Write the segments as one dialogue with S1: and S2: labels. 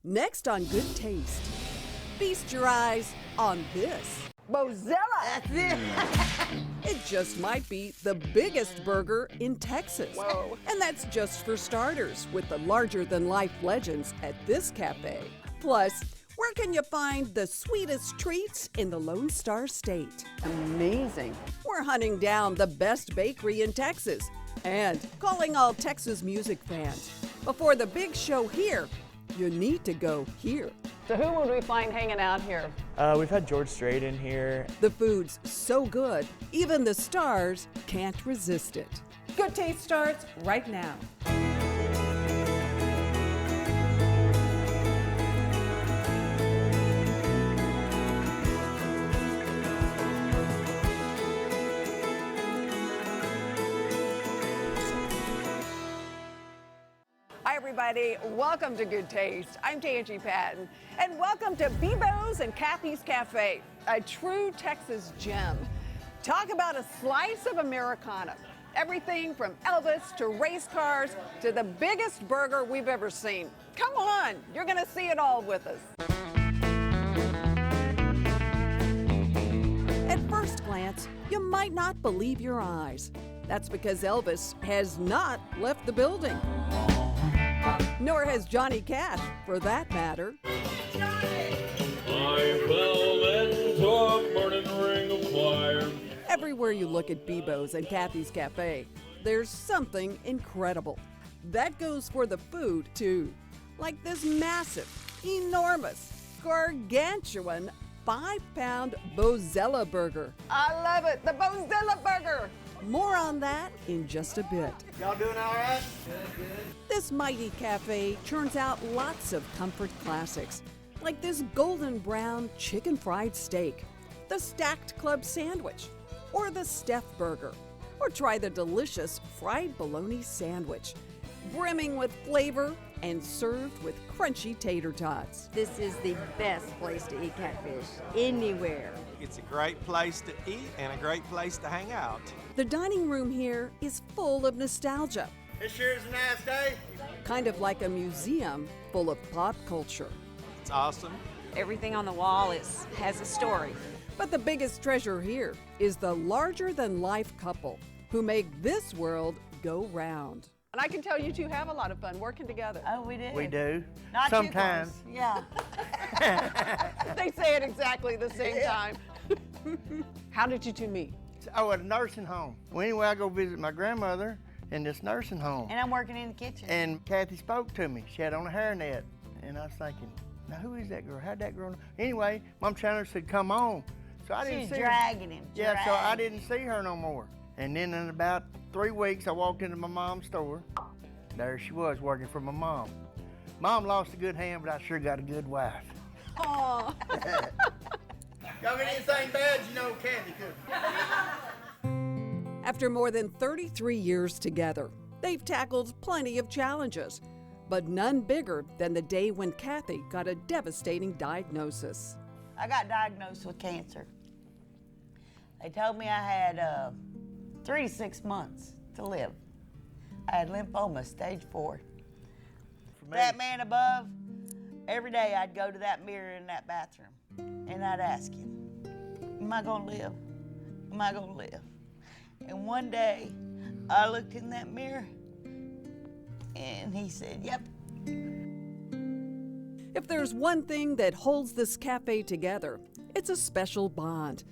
S1: Next on Good Taste. Feast your eyes on this.
S2: Bozilla!
S3: That's it.
S1: It just might be the biggest burger in Texas.
S2: Whoa.
S1: And that's just for starters, with the larger-than-life legends at this cafe. Plus, where can you find the sweetest treats in the Lone Star State?
S2: Amazing.
S1: We're hunting down the best bakery in Texas and calling all Texas music fans. Before the big show here, you need to go here.
S2: So who would we find hanging out here?
S4: We've had George Strait in here.
S1: The food's so good, even the stars can't resist it. Good Taste starts right now.
S2: Hi everybody, welcome to Good Taste. I'm Tanji Patton, and welcome to Bebo's and Kathy's Café, a true Texas gem. Talk about a slice of Americana. Everything from Elvis to race cars to the biggest burger we've ever seen. Come on, you're gonna see it all with us.
S1: At first glance, you might not believe your eyes. That's because Elvis has not left the building. Nor has Johnny Cash, for that matter.
S5: I fell into a burning ring of fire.
S1: Everywhere you look at Bebo's and Kathy's Cafe, there's something incredible. That goes for the food, too. Like this massive, enormous, gargantuan 5-pound Bozilla Burger.
S2: I love it, the Bozilla Burger.
S1: More on that in just a bit.
S3: Y'all doing all right? Good.
S1: This mighty cafe churns out lots of comfort classics, like this golden brown chicken fried steak, the stacked club sandwich, or the Steph Burger, or try the delicious fried bologna sandwich, brimming with flavor and served with crunchy tater tots.
S6: This is the best place to eat catfish anywhere.
S7: It's a great place to eat and a great place to hang out.
S1: The dining room here is full of nostalgia,
S3: It sure is a nice day.
S1: kind of like a museum full of pop culture.
S7: It's awesome.
S8: Everything on the wall has a story.
S1: But the biggest treasure here is the larger-than-life couple who make this world go round.
S2: And I can tell you two have a lot of fun working together.
S6: Oh, we do.
S3: We do.
S6: Not
S3: Sometimes.
S6: too close. Yeah.
S2: They say it exactly the same time. How did you two meet?
S3: Oh, at a nursing home. Well, anyway, I go visit my grandmother in this nursing home.
S6: And I'm working in the kitchen.
S3: And Kathy spoke to me. She had on a hairnet. And I was thinking, now who is that girl? How'd that girl know? Anyway, Mom Chandler said, come on. So I didn't
S6: She's
S3: see
S6: dragging
S3: her.
S6: him.
S3: Yeah, so I didn't see her no more. And then in about 3 weeks, I walked into my mom's store. There she was, working for my mom. Mom lost a good hand, but I sure got a good wife.
S2: Aw.
S3: Y'all get anything bad, you know Kathy could.
S1: After more than 33 years together, they've tackled plenty of challenges, but none bigger than the day when Kathy got a devastating diagnosis.
S6: I got diagnosed with cancer. They told me I had 3 to 6 months to live. I had lymphoma, stage 4. That man above, every day I'd go to that mirror in that bathroom and I'd ask him, am I gonna live? Am I gonna live? And one day I looked in that mirror and he said, yep.
S1: If there's one thing that holds this cafe together, it's a special bond.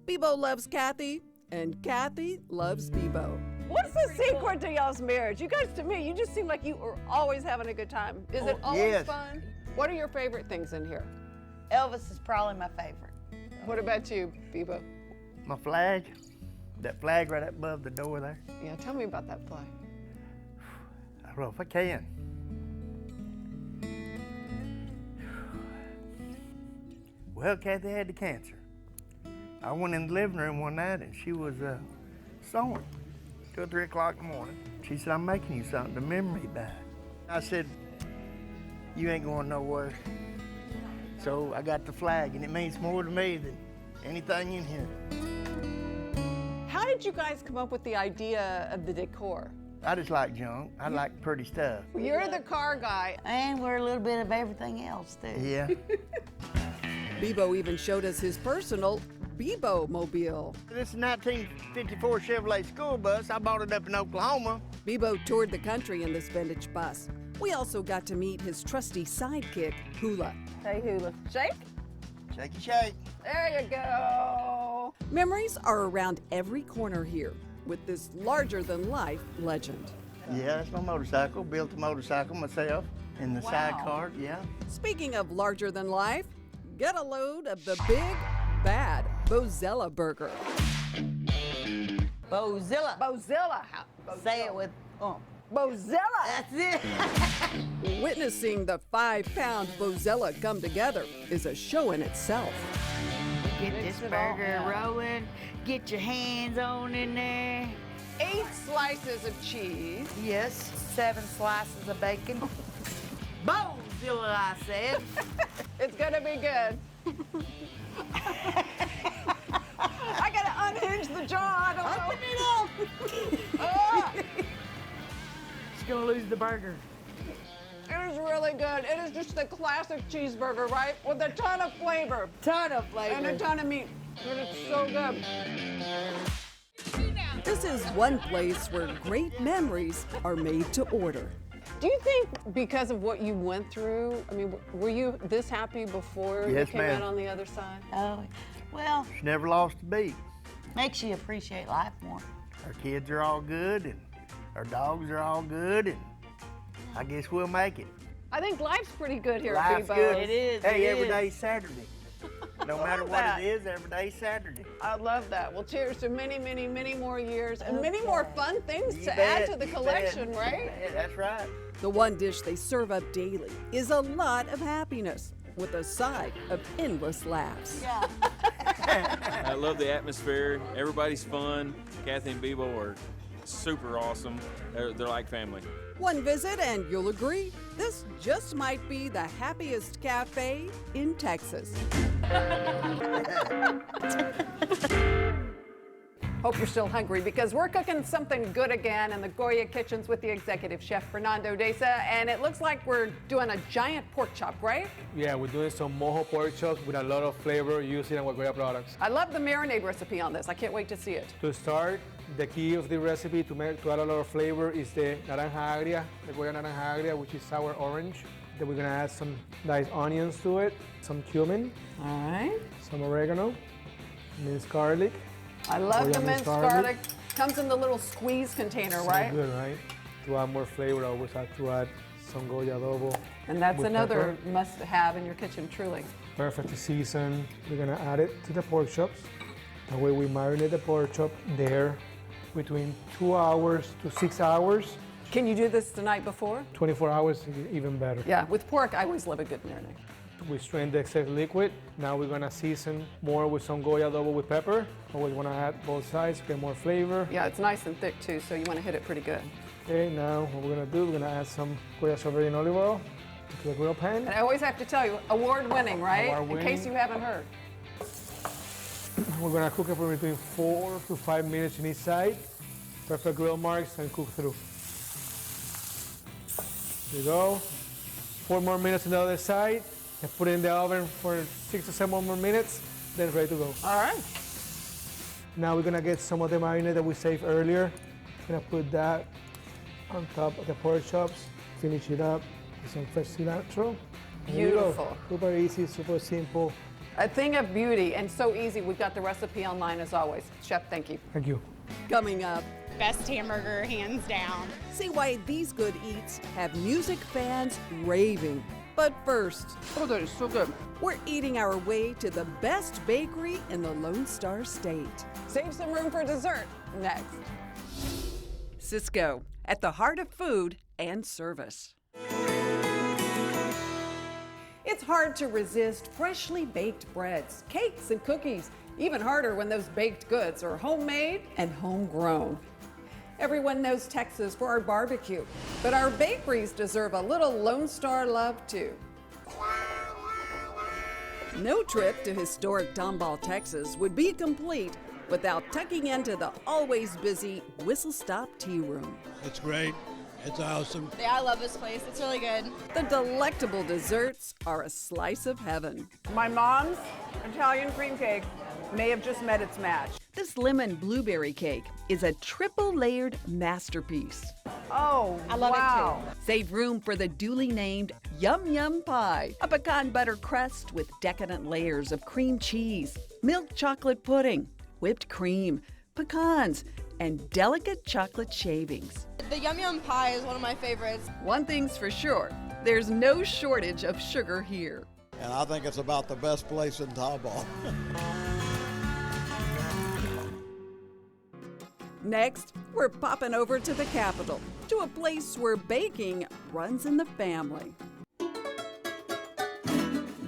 S1: Bebo loves Kathy, and Kathy loves Bebo.
S2: What's the secret to y'all's marriage? You guys, to me, you just seem like you are always having a good time. Is it always
S3: yes.
S2: fun? What are your favorite things in here?
S6: Elvis is probably my favorite.
S2: What about you, Bebo?
S3: My flag, that flag right up above the door there.
S2: Yeah, tell me about that flag.
S3: I don't know if I can. Well, Kathy had the cancer. I went in the living room one night and she was sewing till 3 o'clock in the morning. She said, I'm making you something to remember me by. I said, you ain't going nowhere. So I got the flag and it means more to me than anything in here.
S2: How did you guys come up with the idea of the decor?
S3: I just like junk. I like pretty stuff.
S2: You're the car guy.
S6: And we're a little bit of everything else, too.
S3: Yeah.
S1: Bebo even showed us his personal Bebo mobile.
S3: This is a 1954 Chevrolet school bus. I bought it up in Oklahoma.
S1: Bebo toured the country in this vintage bus. We also got to meet his trusty sidekick, Hula.
S2: Hey, Hula. Shake.
S3: Shakey shake.
S2: There you go.
S1: Memories are around every corner here with this larger-than-life legend.
S3: Yeah, that's my motorcycle. Built a motorcycle myself in the sidecar, yeah.
S1: Speaking of larger-than-life, get a load of the big, bad Bozilla Burger.
S6: Bozilla.
S2: Bozilla.
S6: Say it with
S2: Bozilla.
S6: That's it.
S1: Witnessing the 5-pound Bozilla come together is a show in itself.
S6: Get this burger rolling. Get your hands on in there.
S2: 8 slices of cheese.
S6: Yes, 7 slices of bacon. Bozilla, I said.
S2: It's gonna be good. I gotta unhinge the jaw. I don't know.
S6: Open it up.
S2: Ah,
S6: She's gonna lose the burger.
S2: it is really good. It is just the classic cheeseburger, right? With a ton of flavor
S6: Ton of flavor.
S2: and a ton of meat. It is so good.
S1: This is one place where great memories are made to order.
S2: Do you think because of what you went through, I mean, were you this happy before you
S3: Yes,
S2: came
S3: ma'am.
S2: out on the other side?
S6: Oh, well,
S3: She never lost a beat.
S6: makes you appreciate life more.
S3: Our kids are all good, and our dogs are all good, and I guess we'll make it.
S2: I think life's pretty good here
S3: Life's
S2: at Bebo.
S3: good.
S6: It is,
S3: Hey,
S6: it
S3: every
S6: is.
S3: day's Saturday. No matter what
S2: that.
S3: it is, every day's Saturday.
S2: I love that. Well, cheers to many, many, many more years and many more fun things
S3: You
S2: to add
S3: bet,
S2: to the
S3: you
S2: collection,
S3: bet.
S2: right?
S3: Yeah, that's right.
S1: The one dish they serve up daily is a lot of happiness with a side of endless laughs.
S6: Yeah.
S5: I love the atmosphere. Everybody's fun. Kathy and Bebo are super awesome. They're like family.
S1: One visit and you'll agree, this just might be the happiest cafe in Texas.
S2: Hope you're still hungry because we're cooking something good again in the Goya Kitchens with the executive chef Fernando Deza, and it looks like we're doing a giant pork chop, right?
S9: Yeah, we're doing some mojo pork chops with a lot of flavor using our Goya products.
S2: I love the marinade recipe on this. I can't wait to see it.
S9: To start, the key of the recipe to add a lot of flavor is the naranja agria, the Goya naranja agria, which is sour orange. Then we're gonna add some diced onions to it, some cumin,
S2: All right.
S9: some oregano, minced garlic.
S2: I love the
S9: Goya
S2: minced garlic. Comes in the little squeeze container,
S9: So
S2: right?
S9: good, right? To add more flavor, I always have to add some Goya adobo.
S2: And that's
S9: with
S2: another
S9: pepper.
S2: must-have in your kitchen, truly.
S9: Perfect to season. We're gonna add it to the pork chops. That way we marinate the pork chop there between 2 hours to 6 hours.
S2: Can you do this the night before?
S9: 24 hours, even better.
S2: Yeah, with pork, I always love a good marinade.
S9: We strain the excess liquid. Now we're gonna season more with some Goya adobo with pepper. Always wanna add both sides, get more flavor.
S2: Yeah, it's nice and thick too, so you want to hit it pretty good.
S9: Okay, now what we're gonna do, we're gonna add some Goya Sovereign olive oil to the grill pan.
S2: And I always have to tell you, award-winning, right?
S9: Award-winning.
S2: In case you haven't heard.
S9: We're gonna cook it for between 4 to 5 minutes in each side. Perfect grill marks and cook through. There you go. 4 more minutes on the other side. And put it in the oven for 6 to 7 more minutes. Then ready to go.
S2: All right.
S9: Now we're gonna get some of the marinade that we saved earlier. Gonna put that on top of the pork chops. Finish it up with some fresh cilantro. There you go.
S2: Beautiful.
S9: Super easy, super simple.
S2: A thing of beauty and so easy. We've got the recipe online as always. Chef, thank you.
S9: Thank you.
S1: Coming up,
S10: Best hamburger, hands down.
S1: see why these good eats have music fans raving. But first,
S2: Oh, that is so good.
S1: we're eating our way to the best bakery in the Lone Star State.
S2: Save some room for dessert next.
S1: Cisco, at the heart of food and service. It's hard to resist freshly baked breads, cakes, and cookies. Even harder when those baked goods are homemade and homegrown. Everyone knows Texas for our barbecue, but our bakeries deserve a little Lone Star love too. No trip to historic Tomball, Texas would be complete without tucking into the always busy Whistle Stop Tea Room.
S11: It's great. It's awesome.
S12: Yeah, I love this place. It's really good.
S1: The delectable desserts are a slice of heaven.
S2: My mom's Italian cream cake may have just met its match.
S1: This lemon blueberry cake is a triple layered masterpiece.
S2: Oh,
S12: I love
S2: wow.
S12: it too.
S1: Save room for the duly named Yum Yum Pie, a pecan butter crust with decadent layers of cream cheese, milk chocolate pudding, whipped cream, pecans, and delicate chocolate shavings.
S12: The Yum Yum Pie is one of my favorites.
S1: One thing's for sure, there's no shortage of sugar here.
S11: And I think it's about the best place in Tomball.
S1: Next, we're popping over to the capital, to a place where baking runs in the family.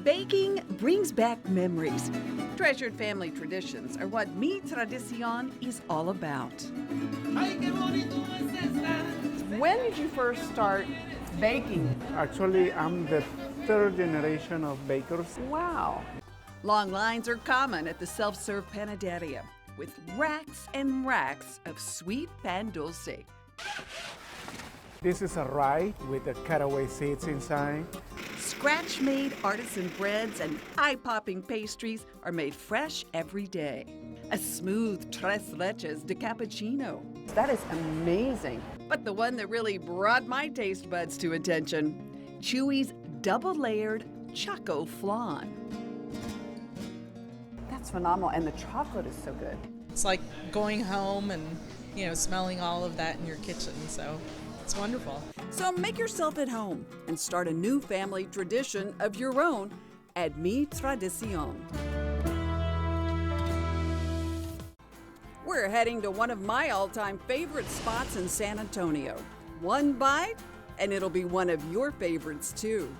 S1: Baking brings back memories. Treasured family traditions are what Mi Tradición is all about.
S2: When did you first start baking?
S13: Actually, I'm the third generation of bakers.
S2: Wow.
S1: Long lines are common at the self-serve panaderia, with racks and racks of sweet pan dulce.
S13: This is a rye with the cutaway seeds inside.
S1: Scratch-made artisan breads and eye-popping pastries are made fresh every day. A smooth tres leches de cappuccino.
S2: That is amazing.
S1: But the one that really brought my taste buds to attention, Chewy's double-layered Choco Flan.
S2: That's phenomenal, and the chocolate is so good.
S14: It's like going home and, smelling all of that in your kitchen, so it's wonderful.
S1: So make yourself at home and start a new family tradition of your own at Mi Tradición. We're heading to one of my all-time favorite spots in San Antonio. One bite, and it'll be one of your favorites too.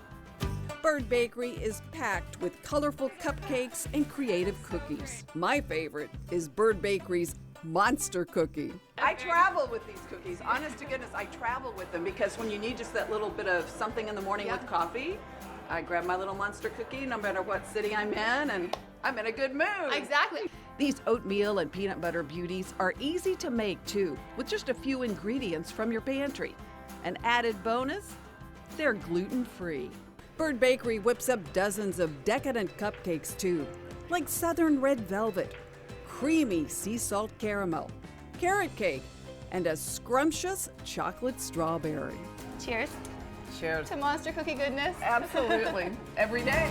S1: Bird Bakery is packed with colorful cupcakes and creative cookies. My favorite is Bird Bakery's Monster Cookie.
S2: I travel with these cookies. Honest to goodness, I travel with them because when you need just that little bit of something in the morning with coffee, I grab my little Monster Cookie no matter what city I'm in, and I'm in a good mood.
S12: Exactly.
S1: These oatmeal and peanut butter beauties are easy to make too, with just a few ingredients from your pantry. An added bonus, they're gluten-free. Bird Bakery whips up dozens of decadent cupcakes too, like Southern Red Velvet, creamy sea salt caramel, carrot cake, and a scrumptious chocolate strawberry.
S12: Cheers.
S2: Cheers.
S12: To Monster Cookie goodness.
S2: Absolutely. Every day.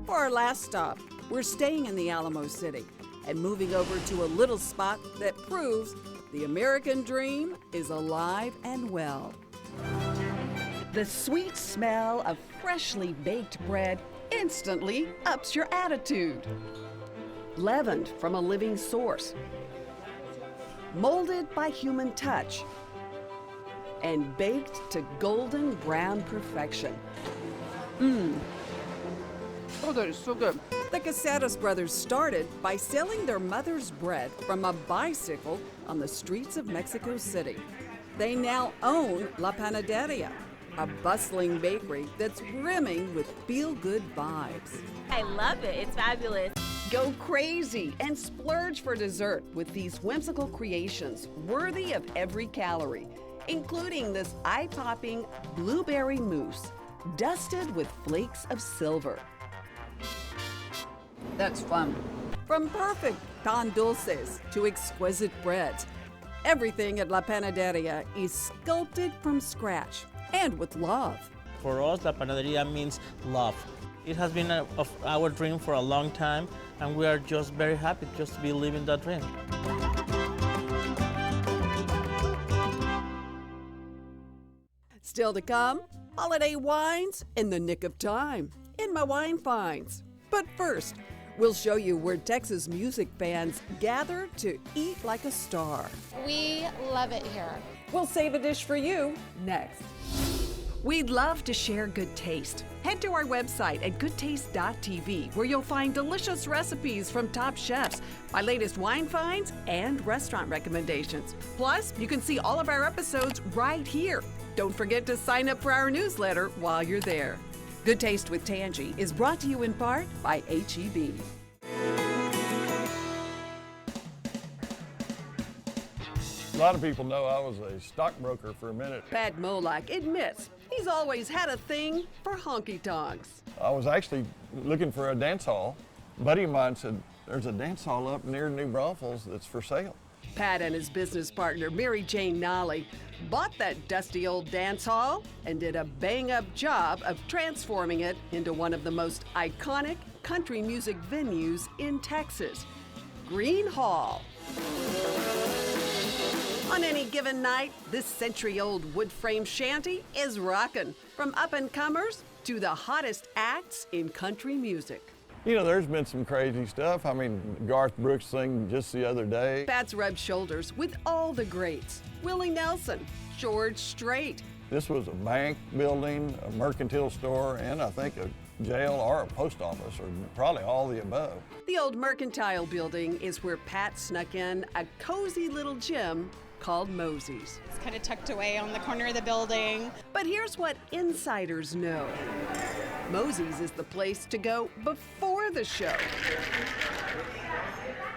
S1: For our last stop, we're staying in the Alamo City and moving over to a little spot that proves the American dream is alive and well. The sweet smell of freshly baked bread instantly ups your attitude. Leavened from a living source, molded by human touch, and baked to golden brown perfection.
S2: So good, so good.
S1: The Casares brothers started by selling their mother's bread from a bicycle on the streets of Mexico City. They now own La Panaderia, a bustling bakery that's brimming with feel-good vibes.
S15: I love it. It's fabulous.
S1: Go crazy and splurge for dessert with these whimsical creations worthy of every calorie, including this eye-popping blueberry mousse dusted with flakes of silver.
S2: That's fun.
S1: From perfect pan dulces to exquisite breads, everything at La Panaderia is sculpted from scratch and with love.
S16: For us, La Panaderia means love. It has been our dream for a long time, and we are just very happy just to be living that dream.
S1: Still to come, holiday wines in the nick of time in my wine finds. But first, we'll show you where Texas music fans gather to eat like a star.
S12: We love it here.
S1: We'll save a dish for you next. We'd love to share good taste. Head to our website at goodtaste.tv, where you'll find delicious recipes from top chefs, my latest wine finds, and restaurant recommendations. Plus, you can see all of our episodes right here. Don't forget to sign up for our newsletter while you're there. Good Taste with Tanji is brought to you in part by H-E-B.
S17: lot of people know I was a stockbroker for a minute.
S1: Pat Molak admits he's always had a thing for honky-tonks.
S17: I was actually looking for a dance hall. A buddy of mine said, there's a dance hall up near New Braunfels that's for sale.
S1: Pat and his business partner, Mary Jane Nolly, bought that dusty old dance hall and did a bang-up job of transforming it into one of the most iconic country music venues in Texas, Green Hall. On any given night, this century-old wood frame shanty is rockin', from up-and-comers to the hottest acts in country music.
S17: You know, there's been some crazy stuff. I mean, Garth Brooks thing just the other day.
S1: Pat's rubbed shoulders with all the greats: Willie Nelson, George Strait.
S17: This was a bank building, a mercantile store, and I think a jail or a post office, or probably all the above.
S1: The old mercantile building is where Pat snuck in a cozy little gym called Mozie's.
S10: It's kind of tucked away on the corner of the building.
S1: But here's what insiders know. Mozie's is the place to go before the show.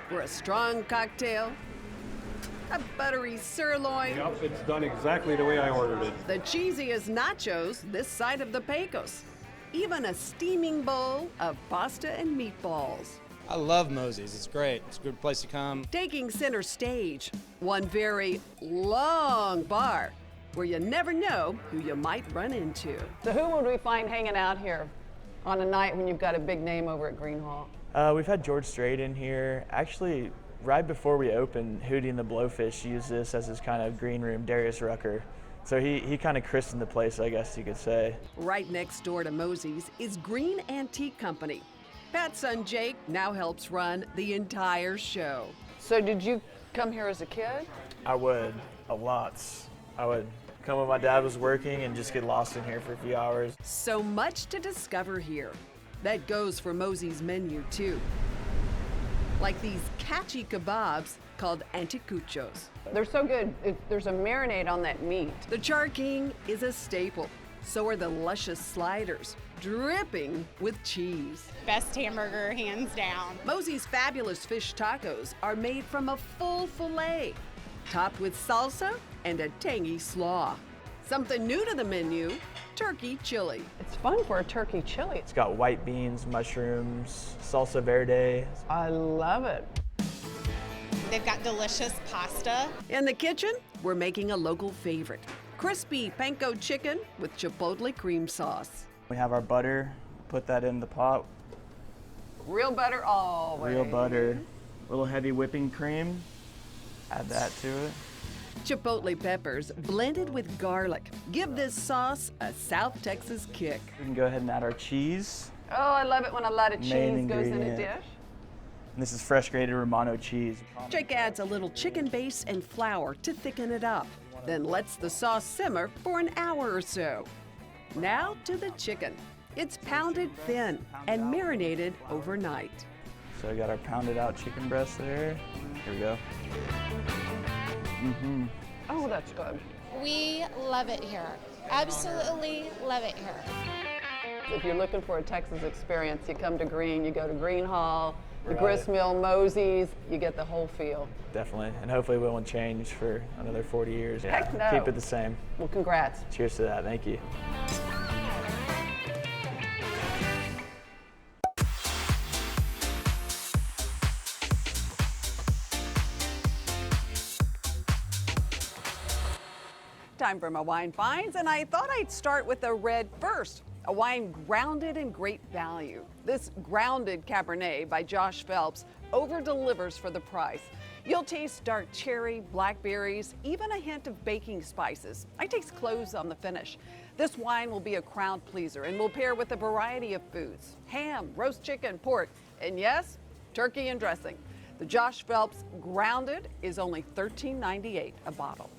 S1: For a strong cocktail, a buttery sirloin.
S18: Yep, it's done exactly the way I ordered it.
S1: The cheesiest nachos this side of the Pecos. Even a steaming bowl of pasta and meatballs.
S19: I love Mozie's. It's great. It's a good place to come.
S1: Taking center stage, one very long bar where you never know who you might run into.
S2: So who would we find hanging out here on a night when you've got a big name over at Green Hall?
S4: We've had George Strait in here. Actually, right before we opened, Hootie and the Blowfish used this as his kind of green room, Darius Rucker. So he kind of christened the place, I guess you could say.
S1: Right next door to Mozie's is Green Antique Company. Pat's son Jake now helps run the entire show.
S2: So did you come here as a kid?
S4: I would, a lot. I would come when my dad was working and just get lost in here for a few hours.
S1: So much to discover here. That goes for Mozie's menu too. Like these catchy kebabs called anticuchos.
S2: They're so good. There's a marinade on that meat.
S1: The Char King is a staple. So are the luscious sliders, dripping with cheese.
S10: Best hamburger, hands down.
S1: Mozie's fabulous fish tacos are made from a full fillet, topped with salsa and a tangy slaw. Something new to the menu, turkey chili.
S2: It's fun for a turkey chili.
S4: It's got white beans, mushrooms, salsa verde.
S2: I love it.
S10: They've got delicious pasta.
S1: In the kitchen, we're making a local favorite, crispy panko chicken with chipotle cream sauce.
S4: We have our butter, put that in the pot.
S2: Real butter always.
S4: Real butter, a little heavy whipping cream, add that to it.
S1: Chipotle peppers blended with garlic give this sauce a South Texas kick.
S4: We can go ahead and add our cheese.
S2: Oh, I love it when a lot of cheese
S4: Main
S2: goes in a
S4: ingredient.
S2: dish.
S4: And this is fresh grated Romano cheese.
S1: Jake adds a little chicken base and flour to thicken it up, then lets the sauce simmer for an hour or so. Now to the chicken. It's pounded thin and marinated overnight.
S4: So we got our pounded out chicken breast there. Here we go.
S2: Oh, that's good.
S12: We love it here. Absolutely love it here.
S2: If you're looking for a Texas experience, you come to Green, you go to Green Hall, the Grist Mill, Mozie's, you get the whole feel.
S4: Definitely, and hopefully we won't change for another 40 years.
S2: Heck no.
S4: Keep it the same.
S2: Well, congrats.
S4: Cheers to that, thank you.
S2: Time for my wine finds, and I thought I'd start with a red first, a wine grounded in great value. This grounded Cabernet by Josh Phelps over-delivers for the price. You'll taste dark cherry, blackberries, even a hint of baking spices. I taste cloves on the finish. This wine will be a crowd pleaser and will pair with a variety of foods: ham, roast chicken, pork, and yes, turkey and dressing. The Josh Phelps Grounded is only $13.98 a bottle.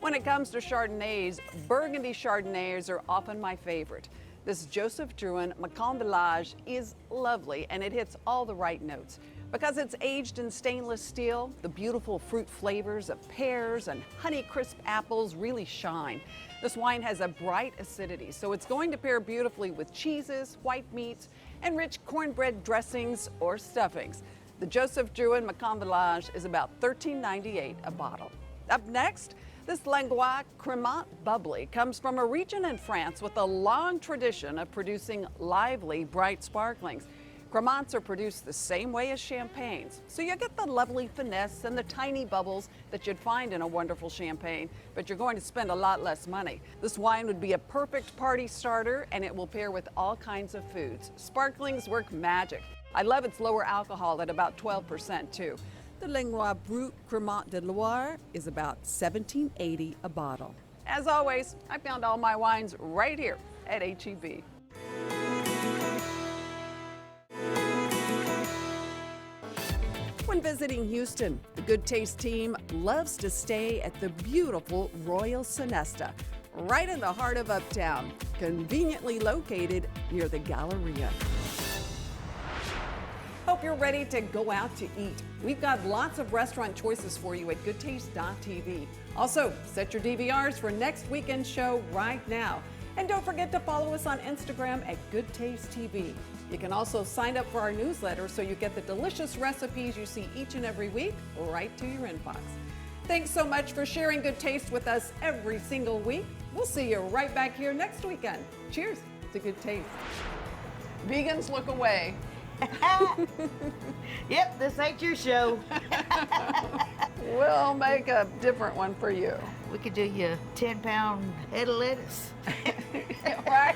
S2: When it comes to Chardonnays, Burgundy Chardonnays are often my favorite. This Joseph Drouhin Macon Village is lovely, and it hits all the right notes. Because it's aged in stainless steel, the beautiful fruit flavors of pears and Honeycrisp apples really shine. This wine has a bright acidity, so it's going to pair beautifully with cheeses, white meats, and rich cornbread dressings or stuffings. The Joseph Drouhin Macon Village is about $13.98 a bottle. Up next, this Langlois Cremant bubbly comes from a region in France with a long tradition of producing lively, bright sparklings. Cremants are produced the same way as champagnes, so you get the lovely finesse and the tiny bubbles that you'd find in a wonderful champagne, but you're going to spend a lot less money. This wine would be a perfect party starter, and it will pair with all kinds of foods. Sparklings work magic. I love its lower alcohol at about 12% too. The Langlois Brut Cremant de Loire is about $17.80 a bottle. As always, I found all my wines right here at H-E-B. When visiting Houston, the Good Taste team loves to stay at the beautiful Royal Sonesta, right in the heart of Uptown, conveniently located near the Galleria. Hope you're ready to go out to eat. We've got lots of restaurant choices for you at goodtaste.tv. Also, set your DVRs for next weekend's show right now. And don't forget to follow us on Instagram at Good Taste TV. You can also sign up for our newsletter so you get the delicious recipes you see each and every week right to your inbox. Thanks so much for sharing Good Taste with us every single week. We'll see you right back here next weekend. Cheers to Good Taste. Vegans, look away.
S6: Yep, this ain't your show.
S2: We'll make a different one for you.
S6: We could do you a 10-pound head of lettuce.
S2: Right?